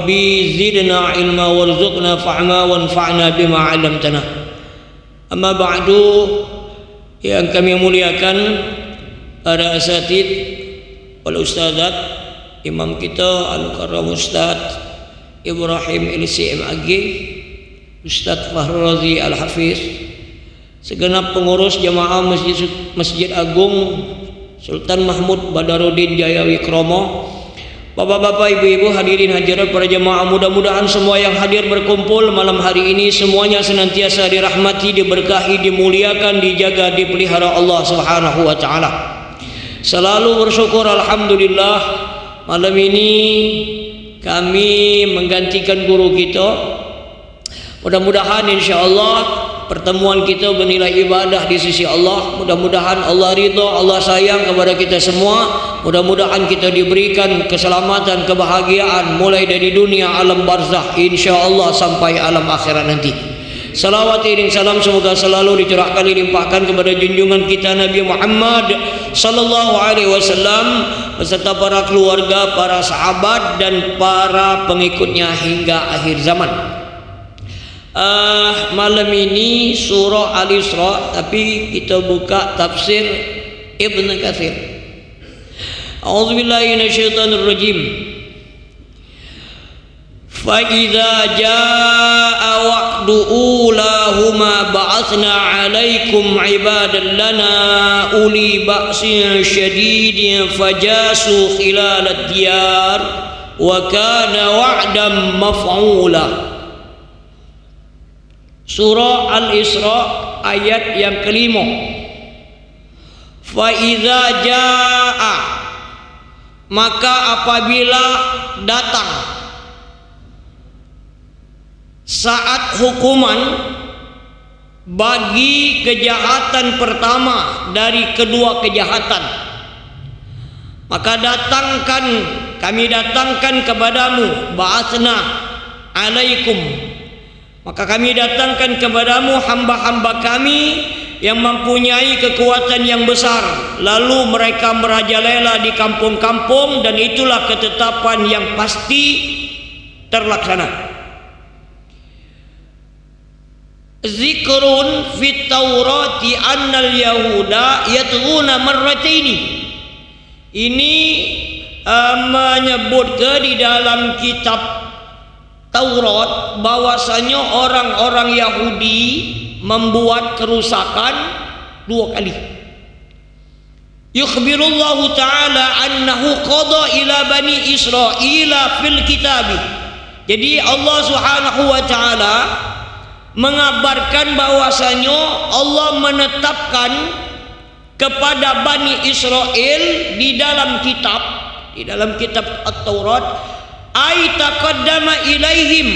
Rabbi zidna ilma warzuqna fahma wanfa'na bima 'allamtana. Amma ba'du, yang kami muliakan para asatid, para ustazat, imam kita Al-Mukarram Ustaz Ibrahim LCMAG, Ustaz Fahrul Razi Al-Hafiz, segenap pengurus jamaah Masjid Agung Sultan Mahmud Badaruddin Jaya Wikromo, bapak-bapak, ibu-ibu, hadirin hadirat para jemaah, mudah-mudahan semua yang hadir berkumpul malam hari ini semuanya senantiasa dirahmati, diberkahi, dimuliakan, dijaga, dipelihara Allah Subhanahu wa taala. Selalu bersyukur alhamdulillah, malam ini kami menggantikan guru kita. Mudah-mudahan insyaallah pertemuan kita bernilai ibadah di sisi Allah. Mudah-mudahan Allah ridha, Allah sayang kepada kita semua. Mudah-mudahan kita diberikan keselamatan, kebahagiaan mulai dari dunia alam barzakh insyaallah sampai alam akhirat nanti. Salawat dan salam semoga selalu dicurahkan, dilimpahkan kepada junjungan kita Nabi Muhammad sallallahu alaihi wasallam beserta para keluarga, para sahabat dan para pengikutnya hingga akhir zaman. Malam ini surah Al-Isra, tapi kita buka tafsir Ibn Katsir. A'udzubillahi minasyaitonir rajim. Fa idza jaa wa'du ulahuma ba'atsna 'alaikum 'ibadan lana uli ba'sin syadidin fajasu khilalad diyar wa kana wa'dan maf'ula. Surah Al-Isra ayat yang kelima. Fa idza jaa, maka apabila datang saat hukuman bagi kejahatan pertama dari kedua kejahatan, maka kami datangkan kepadamu, ba'atsna alaikum, maka kami datangkan kepadamu hamba-hamba kami yang mempunyai kekuatan yang besar, lalu mereka merajalela di kampung-kampung, dan itulah ketetapan yang pasti terlaksana. Zikrun fit Taurati annal yahuda yatghuna marrataini. Ini menyebutkan di dalam kitab Taurat bahwasanya orang-orang Yahudi membuat kerusakan dua kali. Yukhbirullahu ta'ala annahu qada ila bani Israila fil kitabi. Jadi Allah Subhanahu wa taala mengabarkan bahwasanya Allah menetapkan kepada Bani Israel di dalam kitab At-Taurat, ay taqaddama ilaihim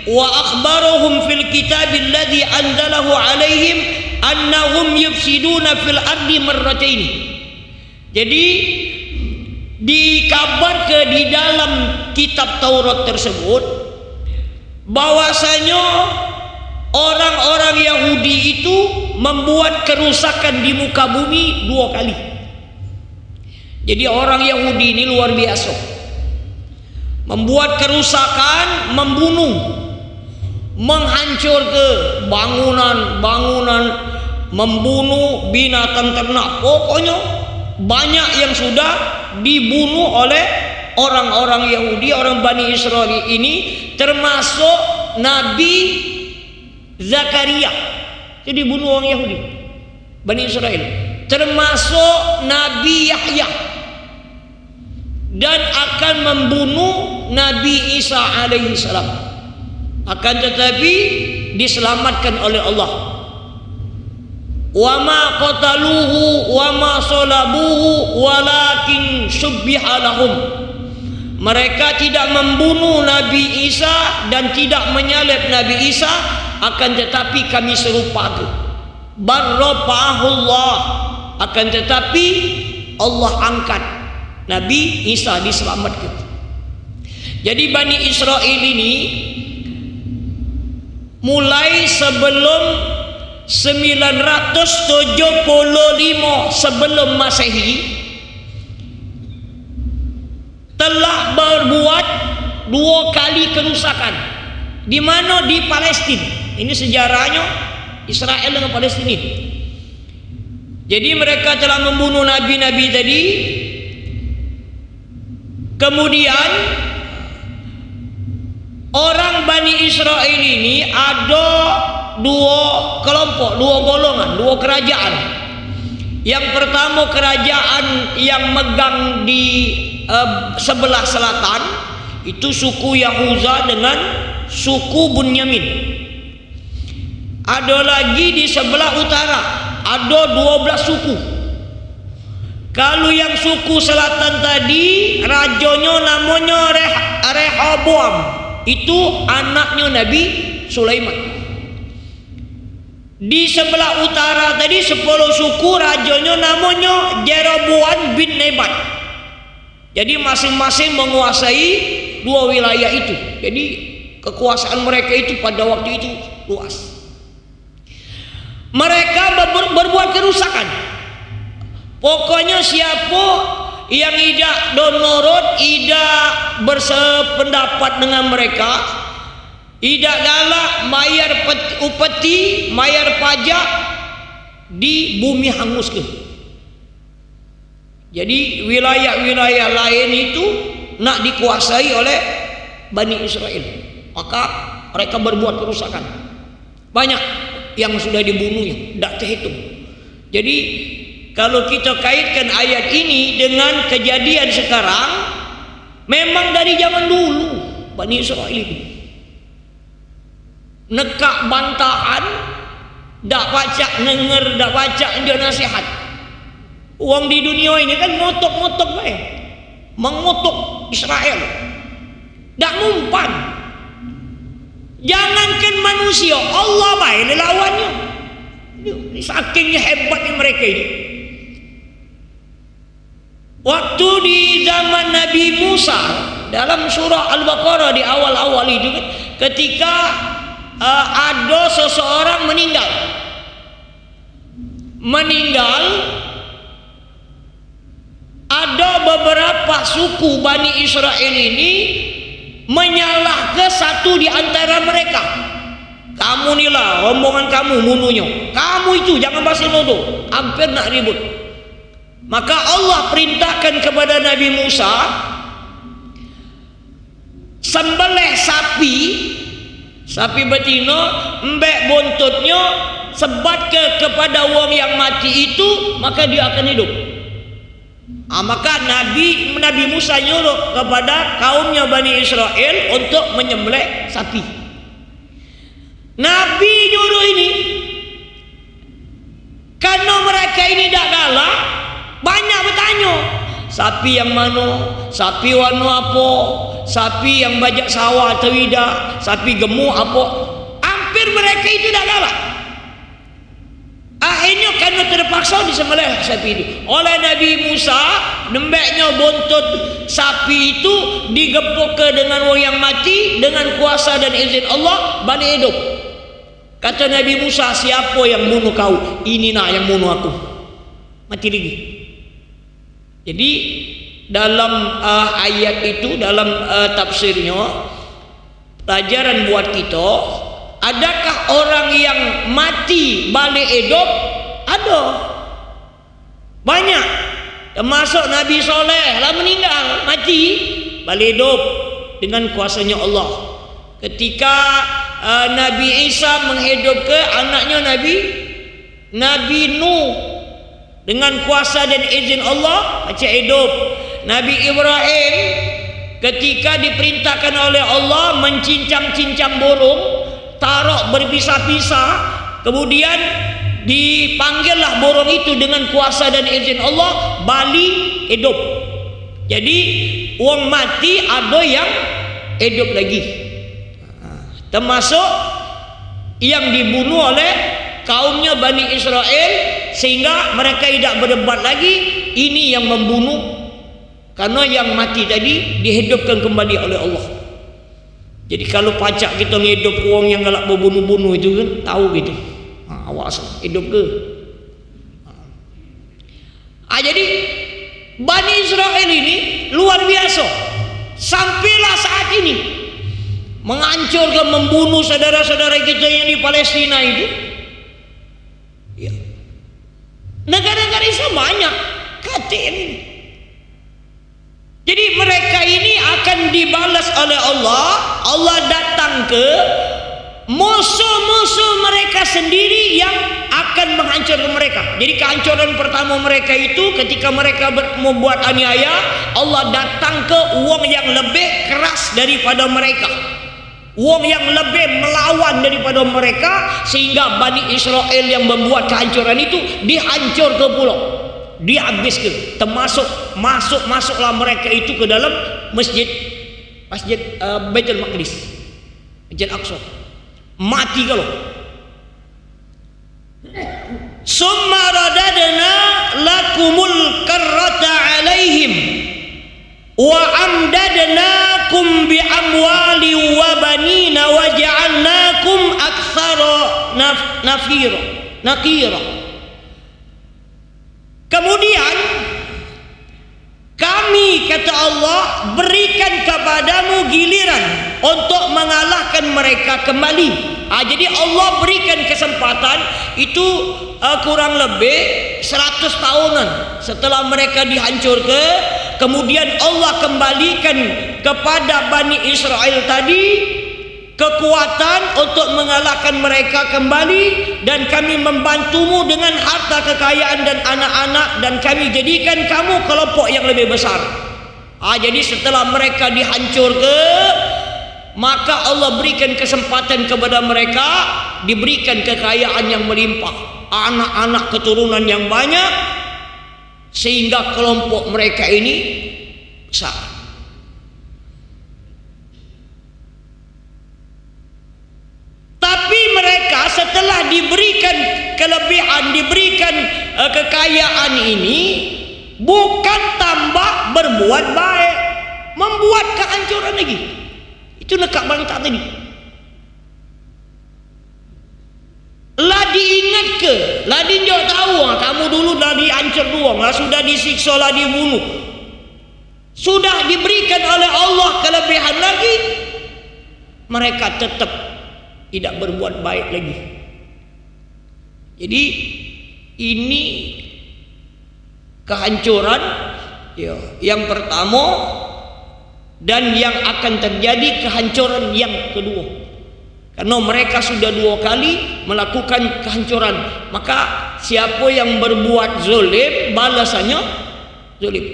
wa akhbarahum fil kitabil ladzi anzalahu alaihim annahum yufsiduna fil ardi marrataini. Jadi dikabarkan di dalam kitab Taurat tersebut bahwasanya orang-orang Yahudi itu membuat kerusakan di muka bumi dua kali. Jadi orang Yahudi ini luar biasa, membuat kerusakan, membunuh, menghancurkan bangunan-bangunan, membunuh binatang ternak. Pokoknya banyak yang sudah dibunuh oleh orang-orang Yahudi, orang Bani Israel ini, termasuk Nabi Zakaria. Jadi bunuh orang Yahudi, Bani Israel, termasuk Nabi Yahya, dan akan membunuh Nabi Isa alaihi salam. Akan tetapi diselamatkan oleh Allah. Wa ma qataluhu wa ma salabuhu walakin syubbiha lahum. Mereka tidak membunuh Nabi Isa dan tidak menyalib Nabi Isa, akan tetapi kami serupakan. Barrafa'ahullah, akan tetapi Allah angkat Nabi Isa, diselamatkan. Jadi Bani Israel ini mulai sebelum 975 sebelum Masehi telah berbuat 2 kali kerusakan. Di mana? Di Palestina. Ini sejarahnya Israel dengan Palestina. Jadi mereka telah membunuh nabi-nabi tadi. Kemudian orang Bani Israel ini ada 2 kelompok, 2 golongan, 2 kerajaan. Yang pertama kerajaan yang megang di sebelah selatan, itu suku Yahuda dengan suku Bunyamin. Ada lagi di sebelah utara, ada 12 suku. Kalau yang suku selatan tadi rajanya namanya Rehoboam, itu anaknya Nabi Sulaiman. Di sebelah utara tadi 10 suku, rajanya namanya Jeroboam bin Nebat. Jadi masing-masing menguasai 2 wilayah itu. Jadi kekuasaan mereka itu pada waktu itu luas. Mereka berbuat kerusakan. Pokoknya siapa yang tidak donurut, tidak bersependapat dengan mereka, tidak galak bayar upeti, bayar pajak, di bumi hanguskan. Jadi wilayah-wilayah lain itu nak dikuasai oleh Bani Israel. Maka mereka berbuat kerusakan. Banyak yang sudah dibunuhnya, tidak terhitung. Jadi kalau kita kaitkan ayat ini dengan kejadian sekarang, memang dari zaman dulu Bani Israel itu nekak bantahan, dak baca denger, dak baca dia nasihat. Uang di dunia ini kan ngotok-ngotok baik, mengotok Israel, dak mumpan. Jangankan manusia, Allah baik lawannya. Saking hebatnya mereka ini. Waktu di zaman Nabi Musa, dalam surah Al-Baqarah di awal-awal itu kan, ketika ada seseorang meninggal, ada beberapa suku Bani Israel ini menyalahkan satu di antara mereka. Kamu inilah rombongan kamu bunuhnya, kamu itu jangan basi nuduh, hampir nak ribut. Maka Allah perintahkan kepada Nabi Musa, sembelih sapi betina, embek buntutnya, sebat kepada orang yang mati itu, maka dia akan hidup. Maka Nabi Musa nyuruh kepada kaumnya Bani Israel untuk menyembelih sapi. Nabi nyuruh ini karena mereka ini tidak galak, banyak bertanya, sapi yang mana, sapi warna apa, sapi yang bajak sawah atau tidak, sapi gemuk apa. Hampir mereka itu tidak galak. Akhirnya karena terpaksa disembelih sapi itu oleh Nabi Musa, nembeknya buntut sapi itu digepuk dengan orang yang mati, dengan kuasa dan izin Allah balik hidup. Kata Nabi Musa, siapa yang bunuh kau? Ini nak yang bunuh aku. Mati lagi. Jadi dalam ayat itu, dalam tafsirnya, pelajaran buat kita, adakah orang yang mati balik hidup? Ada. Banyak. Termasuk Nabi Soleh lah meninggal, mati, balik hidup dengan kuasanya Allah. Ketika Nabi Isa menghidupkan anaknya Nabi Nuh dengan kuasa dan izin Allah macam hidup. Nabi Ibrahim ketika diperintahkan oleh Allah mencincang-cincang burung, taruh berpisah-pisah, kemudian dipanggillah burung itu dengan kuasa dan izin Allah, balik hidup. Jadi orang mati ada yang hidup lagi. Termasuk yang dibunuh oleh kaumnya Bani Israel, sehingga mereka tidak berdebat lagi, ini yang membunuh, karena yang mati tadi dihidupkan kembali oleh Allah. Jadi kalau pacak kita ngidup orang yang galak berbunuh-bunuh itu kan, tahu gitu, awas hidup ke. Jadi Bani Israel ini luar biasa. Sampailah saat saat ini menghancurkan, membunuh saudara-saudara kita yang di Palestina itu. Ya. Negara-negara Islam banyak KTM ini. Jadi mereka ini akan dibalas oleh Allah. Allah datang ke musuh-musuh mereka sendiri yang akan menghancurkan mereka. Jadi kehancuran pertama mereka itu ketika mereka membuat aniaya, Allah datang ke wong yang lebih keras daripada mereka, wong yang lebih melawan daripada mereka, sehingga Bani Israel yang membuat kehancuran itu dihancur ke pulau, dihabiskan, termasuk masuklah mereka itu ke dalam masjid Baitul Maqdis, Masjid Aqsa. Mati kalau. Summa radadna lakumul karrata alaihim wa amdadnakum bi amwali wa banina wa ja'alnakum aktsara nakira. Kemudian kami, kata Allah, berikan kepadamu giliran untuk mengalahkan mereka kembali. Jadi Allah berikan kesempatan itu kurang lebih 100 tahunan setelah mereka dihancurkan. Kemudian Allah kembalikan kepada Bani Israel tadi kekuatan untuk mengalahkan mereka kembali, dan kami membantumu dengan harta kekayaan dan anak-anak, dan kami jadikan kamu kelompok yang lebih besar. Jadi setelah mereka dihancurkan, maka Allah berikan kesempatan kepada mereka, diberikan kekayaan yang melimpah, anak-anak keturunan yang banyak, sehingga kelompok mereka ini besar. Tapi mereka setelah diberikan kelebihan, diberikan kekayaan ini, bukan tambah berbuat baik, membuat kehancuran lagi. Itu nekak bangsa tadi. Lah diingat ke, lah dinjau tahu, kamu dulu dah dihancur doang, lah sudah disiksa, lah dibunuh, sudah diberikan oleh Allah kelebihan lagi, mereka tetap tidak berbuat baik lagi. Jadi ini kehancuran yang pertama, dan yang akan terjadi kehancuran yang kedua. Karena mereka sudah 2 kali melakukan kehancuran, maka siapa yang berbuat zalim, balasannya zalim.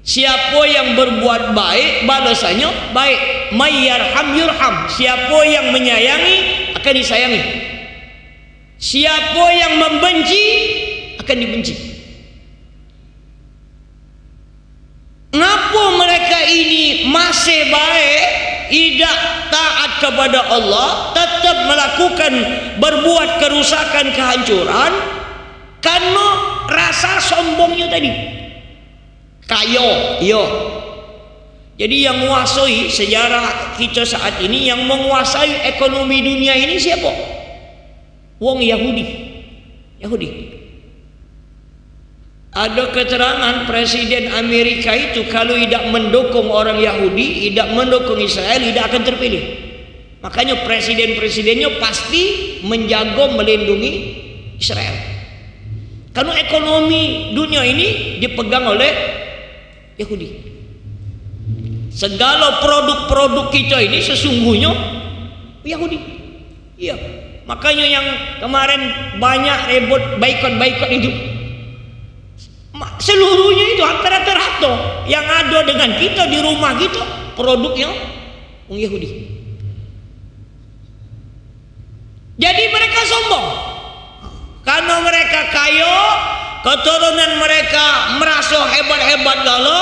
Siapa yang berbuat baik, balasannya baik. May yarham yurham. Siapa yang menyayangi akan disayangi. Siapa yang membenci akan dibenci. Ngapa mereka ini masih baik, tidak taat kepada Allah, tetap melakukan berbuat kerusakan, kehancuran? Karena rasa sombongnya tadi. Kaya, iya. Jadi yang menguasai sejarah kita saat ini, yang menguasai ekonomi dunia ini siapa? Wong Yahudi. Ada keterangan Presiden Amerika itu kalau tidak mendukung orang Yahudi, tidak mendukung Israel, tidak akan terpilih. Makanya presiden-presidennya pasti menjaga, melindungi Israel. Karena ekonomi dunia ini dipegang oleh Yahudi. Segala produk-produk kita ini sesungguhnya Yahudi. Iya. Makanya yang kemarin banyak ribut boikot itu, seluruhnya itu hampir rata-rata yang ada dengan kita di rumah kita produknya Yahudi. Jadi mereka sombong karena mereka kaya, keturunan mereka merasa hebat-hebat lalu,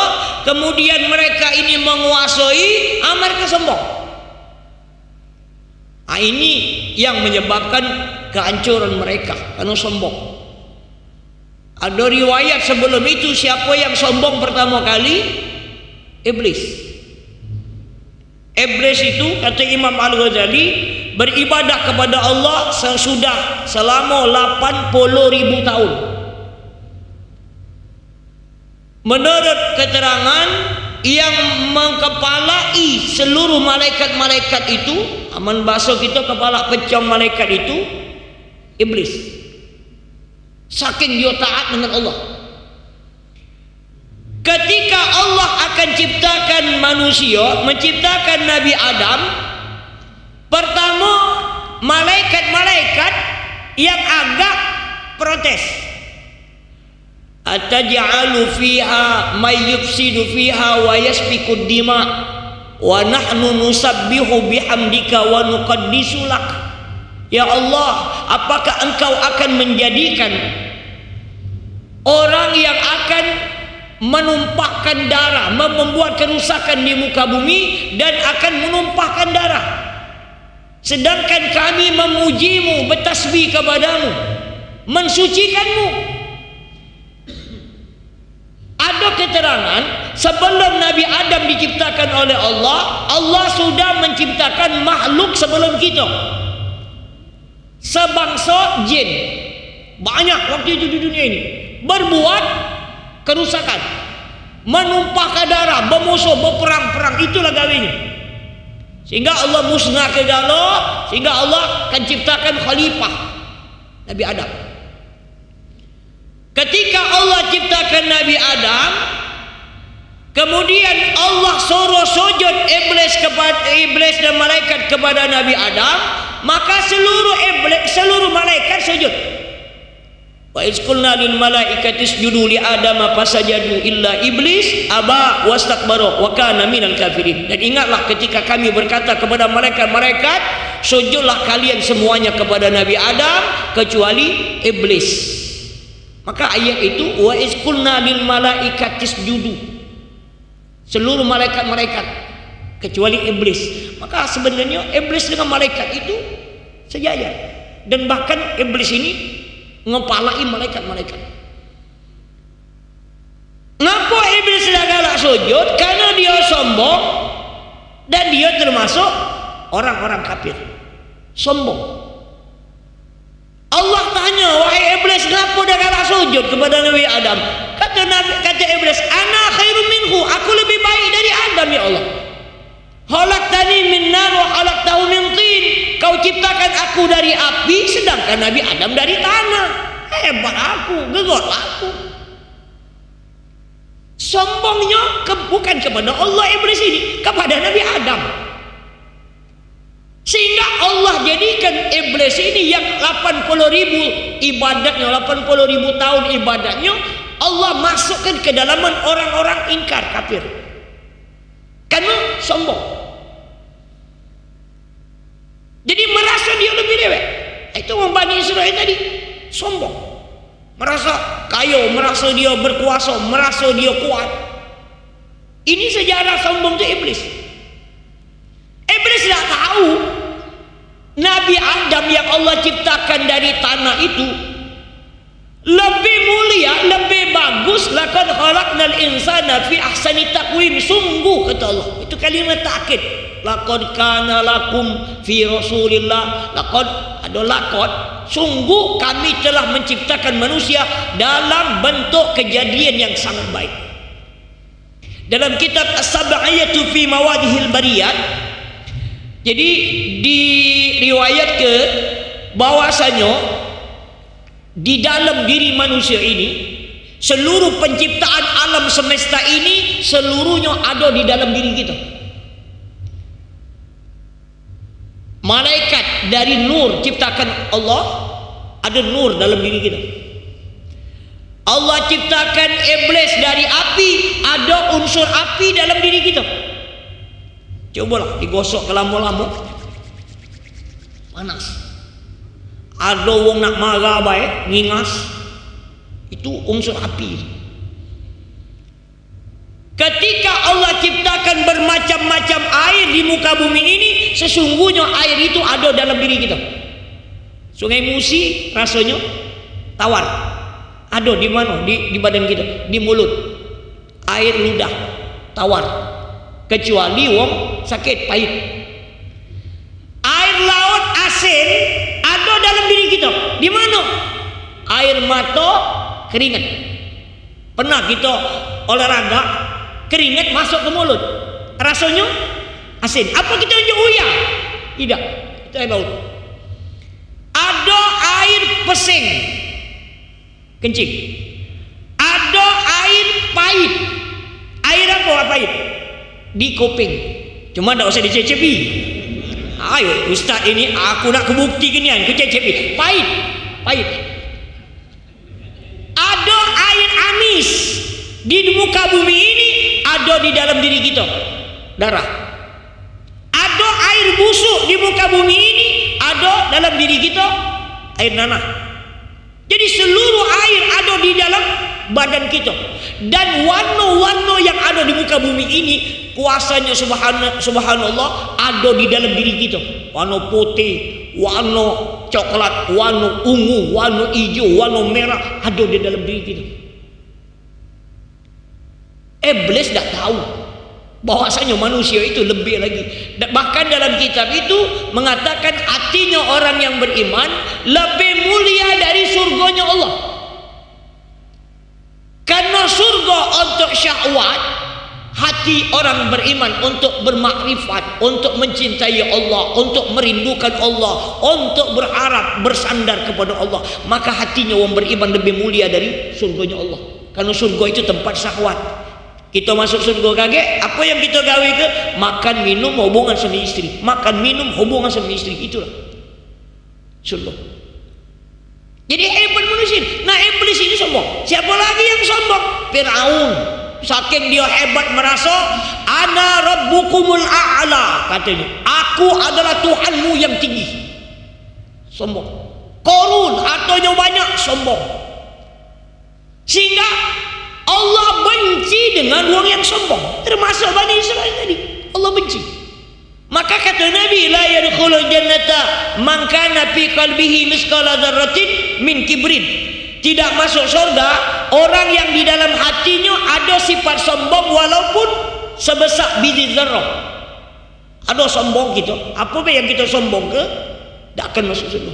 kemudian mereka ini menguasai, mereka sombong. Ini yang menyebabkan kehancuran mereka karena sombong. Ada riwayat sebelum itu, siapa yang sombong pertama kali? Iblis. Iblis itu, kata Imam Al-Ghazali, beribadah kepada Allah selama 80.000 tahun. Menurut keterangan yang mengkepalai seluruh malaikat-malaikat itu, aman bahasa kita kepala pecong malaikat itu iblis. Saking dia taat dengan Allah. Ketika Allah akan ciptakan manusia, menciptakan Nabi Adam, pertama malaikat-malaikat yang agak protes. Ataj'alu fiha may yufsidu fiha wa yasfiku dima wa nahnu nusabbihu bihamdika wa nuqaddisu lak. Ya Allah, apakah engkau akan menjadikan orang yang akan menumpahkan darah, membuat kerusakan di muka bumi dan akan menumpahkan darah, sedangkan kami memujimu, bertasbih kepadamu, mensucikanmu. Ada keterangan sebelum Nabi Adam diciptakan oleh Allah, Allah sudah menciptakan makhluk sebelum kita, sebangsa jin. Banyak waktu itu di dunia ini berbuat kerusakan, menumpahkan darah, bermusuh, berperang-perang. Itulah gawainya. Sehingga Allah musnah segala, sehingga Allah akan ciptakan khalifah Nabi Adam. Ketika Allah ciptakan Nabi Adam, kemudian Allah suruh sujud iblis dan malaikat kepada Nabi Adam, maka seluruh malaikat sujud. Wa iz qulna lil malaikati isjudu li adama fasajadu illa iblis aba wastakbara wa kana minal kafirin. Dan ingatlah ketika kami berkata kepada malaikat-malaikat, sujudlah kalian semuanya kepada Nabi Adam kecuali iblis. Maka ayat itu wa iz qulna lil malaikati isjudu, seluruh malaikat-malaikat kecuali iblis. Maka sebenarnya iblis dengan malaikat itu sejajar, dan bahkan iblis ini ngepalai malaikat-malaikat. Ngapa iblis tidak galak sujud? Karena dia sombong dan dia termasuk orang-orang kafir. Sombong. Allah tanya, wahai iblis, ngapa dah galak sujud kepada Nabi Adam? Kata iblis, ana khairum minhu, aku lebih baik dari Adam ya Allah. Khalaqtani min nar wa khalaqtahu min tin. Kau ciptakan aku dari api, sedangkan Nabi Adam dari tanah. Hebat aku, gegot aku. Sombongnya bukan kepada Allah iblis ini, kepada Nabi Adam. Sehingga Allah jadikan iblis ini yang 80.000 ibadatnya, 80.000 tahun ibadatnya, Allah masukkan ke dalaman orang-orang ingkar kafir. Karena sombong. Jadi merasa dia lebih dewek. Itu orang Bani Israel tadi, sombong. Merasa kaya, merasa dia berkuasa, merasa dia kuat. Ini sejarah sombong itu iblis. Iblis tidak tahu Nabi Adam yang Allah ciptakan dari tanah itu lebih mulia, lebih bagus. Laqad khalaqnal insana fi ahsani taqwim. Sungguh, kata Allah, itu kalimat takkid. Laqad kana lakum fi rasulillah, laqad, ada laqad, sungguh kami telah menciptakan manusia dalam bentuk kejadian yang sangat baik. Dalam kitab As-Sab'iyatu fi Mawadihil Bariyat, jadi diriwayat ke bahwasanya di dalam diri manusia ini, seluruh penciptaan alam semesta ini seluruhnya ada di dalam diri kita. Malaikat dari nur ciptakan Allah, ada nur dalam diri kita. Allah ciptakan iblis dari api, ada unsur api dalam diri kita. Cobalah digosok ke lampu-lampu, panas. Ada wong nak marah baik, ngingas, itu unsur api. Ketika Allah ciptakan bermacam-macam air di muka bumi ini, sesungguhnya air itu ada dalam diri kita. Sungai Musi rasanya tawar, ada di mana? Di badan kita, di mulut. Air ludah tawar, kecuali wong sakit pahit. Air laut asin ada dalam diri kita. Di mana? Air mata keringat. Pernah kita olahraga keringat masuk ke mulut, rasanya asin. Apa kita tunjuk uyah? Tidak, itu air laut. Ada air pesing, kencing. Ada air pahit. Air apa pahit? Di kuping. Cuma tak usah dicecepi. Ayo ustaz, ini aku nak kebukti ginian, kececepi. Pahit, pahit. Ada air amis di muka bumi ini, ada di dalam diri kita, darah. Ada air busuk di muka bumi ini, ada dalam diri kita, air nanah. Jadi seluruh air ada di dalam badan kita. Dan warna-warna yang ada di muka bumi ini, kuasanya subhanallah ada di dalam diri kita. Warna putih, warna coklat, warna ungu, warna hijau, warna merah, ada di dalam diri kita. Iblis tak tahu bahwasanya manusia itu lebih lagi. Bahkan dalam kitab itu mengatakan hatinya orang yang beriman lebih mulia dari surganya Allah. Karena surga untuk syahwat, hati orang beriman untuk bermakrifat, untuk mencintai Allah, untuk merindukan Allah, untuk berharap bersandar kepada Allah, maka hatinya orang beriman lebih mulia dari surganya Allah. Karena surga itu tempat syahwat. Kita masuk surga kaget, apa yang kita gawe ke? Makan, minum, hubungan sama istri. Makan, minum, hubungan sama istri. Itulah surga. Jadi hebat manusia. Nah, iblis ini sombong. Siapa lagi yang sombong? Fir'aun. Saking dia hebat merasa, ana rabbukumul a'la, katanya. Aku adalah Tuhanmu yang tinggi. Sombong. Korun, hartanya banyak, sombong. Sehingga Allah benci dengan orang yang sombong, termasuk Bani Israel tadi. Allah benci. Maka kata Nabi, la yadkhulul jannata man kana fi qalbihi misqala dzarratin min kibrin. Tidak masuk surga orang yang di dalam hatinya ada sifat sombong walaupun sebesar biji zarah. Ada sombong kita, apa yang kita sombong ke, tak akan masuk surga.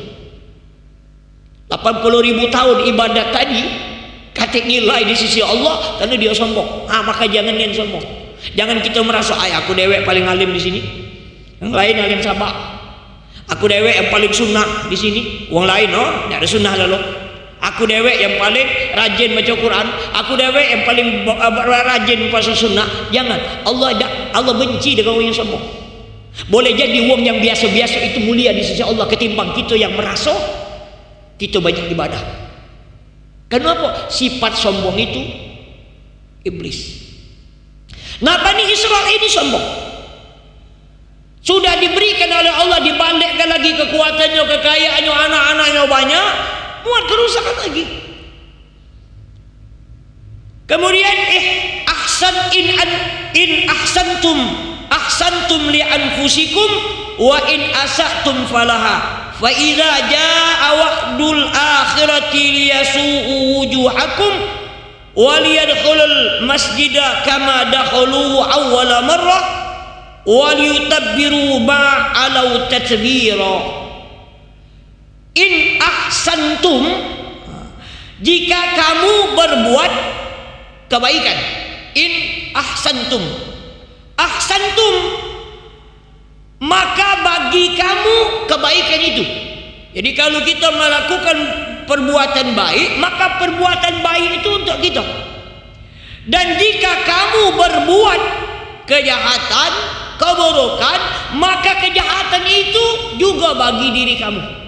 80.000 tahun ibadat tadi kata nilai di sisi Allah karena dia sombong. Maka jangan yang sombong. Jangan kita merasa aku dewek paling alim di sini, yang lain alim sabak. Aku dewek yang paling sunnah di sini, orang lain tidak ada sunnah lalu. Aku dewek yang paling rajin baca Quran. Aku dewek yang paling rajin puasa sunnah. Jangan. Allah benci dengan orang yang sombong. Boleh jadi orang yang biasa-biasa itu mulia di sisi Allah ketimbang kita yang merasa kita banyak ibadah. Kenapa? Sifat sombong itu iblis. Nah, Bani Israel ini sombong. Sudah diberikan oleh Allah, dibalikkan lagi kekuatannya, kekayaannya, anak-anaknya banyak, muat kerusakan lagi. Kemudian in ahsantum li anfusikum wa in asatum falaha. Fa idza jaa wa'dul akhirati liyasu'u wujuhakum wa liyadkhulul masjida kama dakhaluhu awwala marrah wa liyutabbiru ma 'alau tatbira. In ahsantum, jika kamu berbuat kebaikan. In ahsantum, maka bagi kamu kebaikan itu. Jadi kalau kita melakukan perbuatan baik, maka perbuatan baik itu untuk kita. Dan jika kamu berbuat kejahatan, keburukan, maka kejahatan itu juga bagi diri kamu.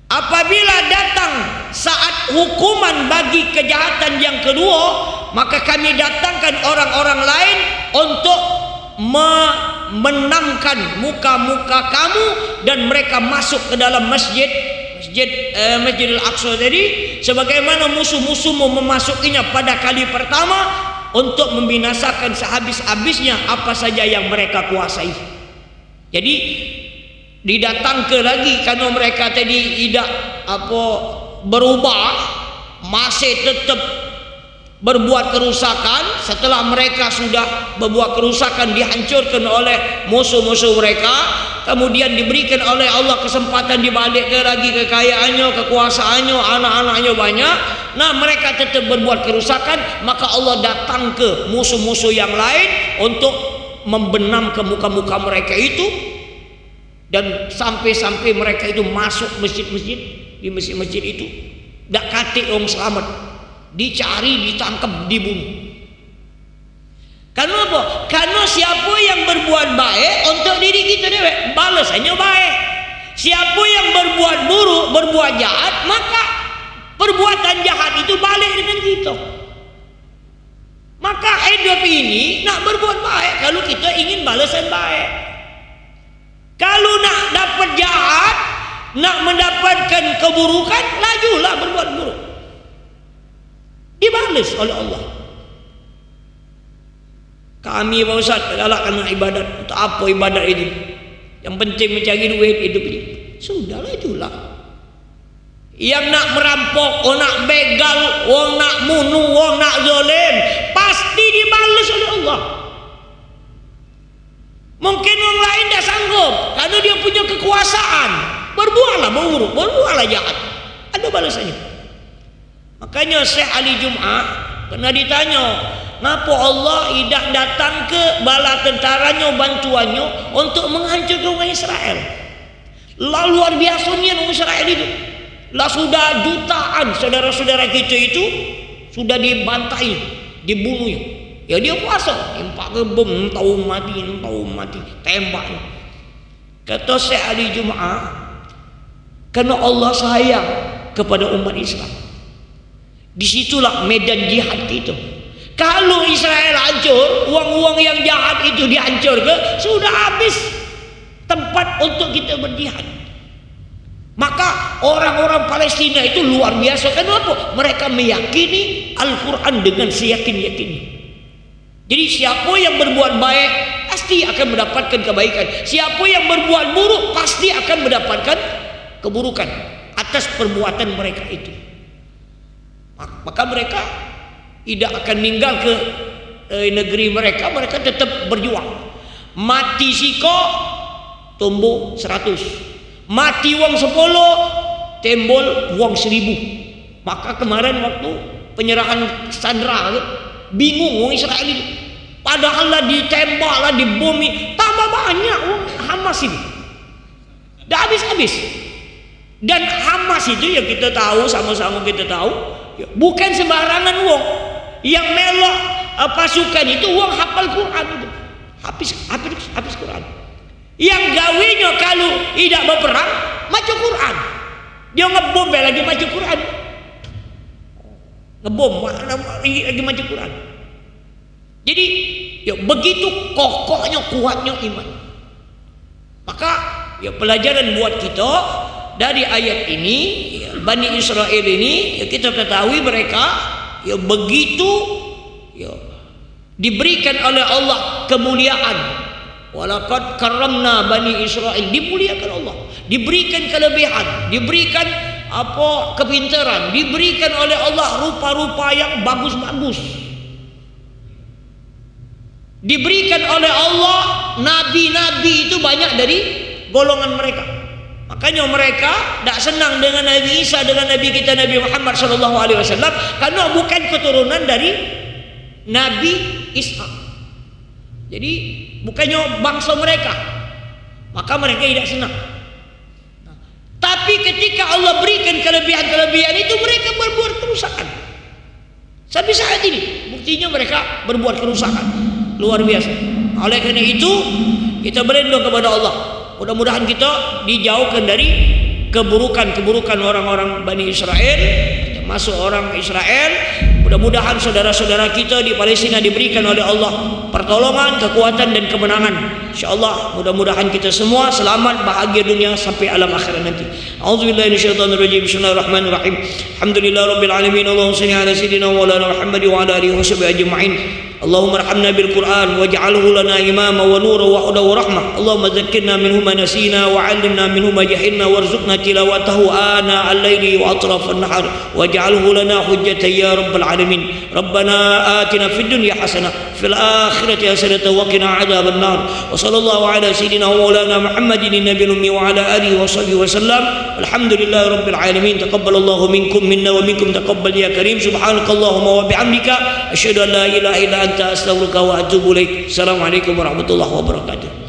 Apabila datang saat hukuman bagi kejahatan yang kedua, maka kami datangkan orang-orang lain untuk menangkan muka-muka kamu dan mereka masuk ke dalam Masjidil Aqsa tadi, sebagaimana musuh-musuhmu memasukinya pada kali pertama untuk membinasakan sehabis-habisnya apa saja yang mereka kuasai. Jadi didatangkan lagi karena mereka tadi tidak berubah, masih tetap berbuat kerusakan, setelah mereka sudah berbuat kerusakan, dihancurkan oleh musuh-musuh mereka, kemudian diberikan oleh Allah kesempatan dibalikkan lagi kekayaannya, kekuasaannya, anak-anaknya banyak, nah mereka tetap berbuat kerusakan, maka Allah datang ke musuh-musuh yang lain untuk membenam ke muka-muka mereka itu, dan sampai-sampai mereka itu masuk masjid-masjid, di masjid-masjid itu dak katik orang selamat, dicari, ditangkap, dibunuh. Karena apa? Karena siapa yang berbuat baik untuk diri kita dewek, balasannya baik. Siapa yang berbuat buruk, berbuat jahat, maka perbuatan jahat itu balik dengan kita. Maka hidup ini nak berbuat baik kalau kita ingin balasan baik. Kalau nak dapat jahat, nak mendapatkan keburukan, lajulah berbuat buruk, dibalas oleh Allah. Kami Pak Ustaz galakkan ibadat. Untuk apa ibadat itu? Yang penting mencari duit hidup ini. Sudahlah, itulah. Yang nak merampok, orang nak begal, orang nak bunuh, orang nak zalim, pasti dibalas oleh Allah. Mungkin orang lain dah sanggup karena dia punya kekuasaan. Berbuatlah buruk, berbuatlah jahat, ada balasannya. Makanya Syekh Ali Jum'ah pernah ditanya, kenapa Allah tidak datang ke bala tentaranya, bantuannya untuk menghancurkan orang Israel? Lah luar biasanya orang Israel itu. Lah sudah jutaan saudara-saudara kita itu sudah dibantai, dibunuh. Ya dia kuasa, impak ke bom, tahu mati, tembak. Kata Syekh Ali Jum'ah, karena Allah sayang kepada umat Islam. Disitulah medan jihad itu. Kalau Israel hancur, uang-uang yang jahat itu dihancur ke, sudah habis tempat untuk kita berjihad. Maka orang-orang Palestina itu luar biasa. Kenapa? Mereka meyakini Al-Quran dengan seyakin-yakinnya. Jadi siapa yang berbuat baik pasti akan mendapatkan kebaikan. Siapa yang berbuat buruk pasti akan mendapatkan keburukan atas perbuatan mereka itu. Maka mereka tidak akan tinggal ke negeri mereka. Mereka tetap berjuang. Mati siko tumbuh 100, mati wong 10 timbul wong 1000. Maka kemarin waktu penyerahan Sandra, bingung wong Israel itu. Padahal lah ditembak lah, dibumi, tambah banyak wong Hamas ini. Dah habis-habis. Dan Hamas itu yang kita tahu, sama-sama kita tahu, bukan sembarangan wong. Yang melok pasukan itu wong hafal Quran itu. Habis Quran. Yang gawinya kalau tidak berperang, maca Quran. Dia ngebom lagi maca Quran. Ngebom lagi maca Quran. Jadi ya begitu kokohnya, kuatnya iman. Maka ya pelajaran buat kita dari ayat ini, ya, Bani Israel ini, ya, kita ketahui mereka ya begitu ya diberikan oleh Allah kemuliaan. Walaqad karramna Bani Israel, dimuliakan Allah, diberikan kelebihan, diberikan kepintaran, diberikan oleh Allah rupa-rupa yang bagus-bagus. Diberikan oleh Allah nabi-nabi itu banyak dari golongan mereka. Makanya mereka tidak senang dengan Nabi Isa, dengan Nabi kita Nabi Muhammad SAW, karena bukan keturunan dari Nabi Isa. Jadi bukannya bangsa mereka, maka mereka tidak senang. Tapi ketika Allah berikan kelebihan-kelebihan itu, mereka berbuat kerusakan. Sampai saat ini buktinya mereka berbuat kerusakan luar biasa. Oleh karena itu kita berlindung kepada Allah. Mudah-mudahan kita dijauhkan dari keburukan-keburukan orang-orang Bani Israel, termasuk orang Israel. Mudah-mudahan saudara-saudara kita di Palestina diberikan oleh Allah pertolongan, kekuatan dan kemenangan. InsyaAllah mudah-mudahan kita semua selamat, bahagia dunia sampai alam akhirat nanti. A'udzubillahi minasyaitonir rajim. Bismillahirrahmanirrahim. Alhamdulillahirabbil alamin. Allahumma shalli ala sayyidina wa maulana Muhammad wa ala alihi washabihi ajma'in. اللهم ارحمنا بالقرآن واجعله لنا إماما ونورا وهدى ورحمة. اللهم ذكرنا منه ما نسينا وعلمنا منه ما جهلنا وارزقنا تلاوته آناء الليل وأطراف النهار واجعله لنا حجة يا رب العالمين. ربنا آتنا في الدنيا حسنة في الآخرة حسنة وقنا عذاب النار. وصلى الله على سيدنا ومولانا محمد النبي الأمي وعلى آله وصحبه وسلم. الحمد لله رب العالمين. تقبل الله منكم منا ومنكم تقبل يا كريم. سبحانك اللهم وبحمدك أشهد أن لا إله إلا أنت أستغفرك وأتوب إليك. السلام عليكم ورحمة الله وبركاته.